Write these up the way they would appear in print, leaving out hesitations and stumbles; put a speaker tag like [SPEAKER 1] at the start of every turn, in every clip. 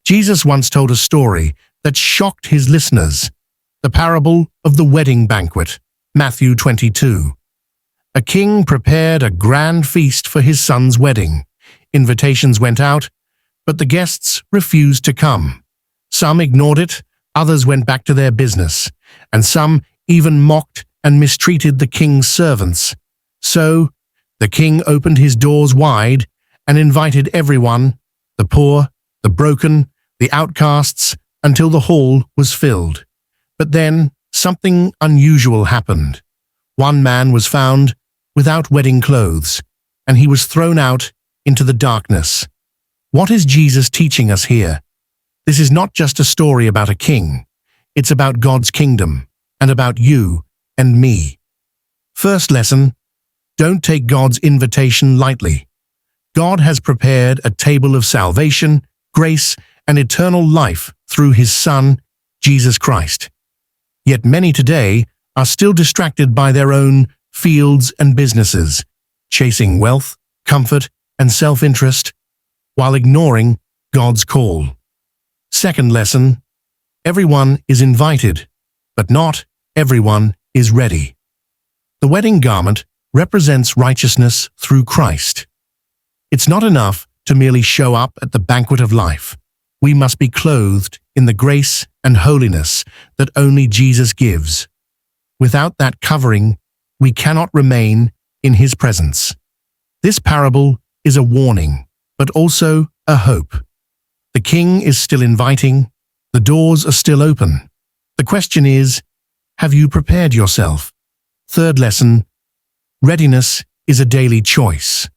[SPEAKER 1] Jesus once told a story that shocked his listeners, the parable of the wedding banquet, Matthew 22. A king prepared a grand feast for his son's wedding. Invitations went out, but the guests refused to come. Some ignored it, others went back to their business, and some even mocked and mistreated the king's servants. So, the king opened his doors wide and invited everyone, the poor, the broken, the outcasts, until the hall was filled. But then, something unusual happened. One man was found without wedding clothes, and he was thrown out into the darkness. What is Jesus teaching us here? This is not just a story about a king. It's about God's kingdom, and about you and me. First lesson, don't take God's invitation lightly. God has prepared a table of salvation, grace, and eternal life through His Son, Jesus Christ. Yet many today are still distracted by their own fields and businesses, chasing wealth, comfort, and self-interest, while ignoring God's call. Second lesson, everyone is invited, but not everyone is ready. The wedding garment represents righteousness through Christ. It's not enough to merely show up at the banquet of life. We must be clothed in the grace and holiness that only Jesus gives. Without that covering, we cannot remain in His presence. This parable is a warning, but also a hope. The king is still inviting, the doors are still open. The question is, have you prepared yourself? Third lesson, readiness is a daily choice.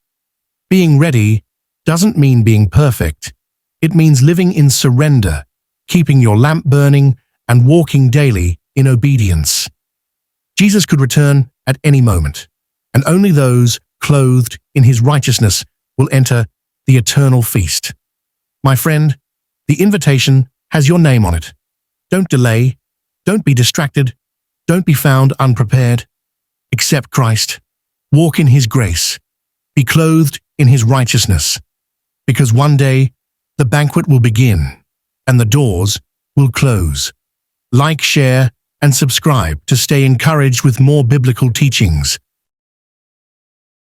[SPEAKER 1] Being ready doesn't mean being perfect. It means living in surrender, keeping your lamp burning, and walking daily in obedience. Jesus could return at any moment, and only those clothed in His righteousness will enter the eternal feast. My friend, the invitation has your name on it. Don't delay, don't be distracted, don't be found unprepared. Accept Christ, walk in His grace, be clothed in His righteousness, because one day the banquet will begin and the doors will close. Like, share, and subscribe to stay encouraged with more biblical teachings.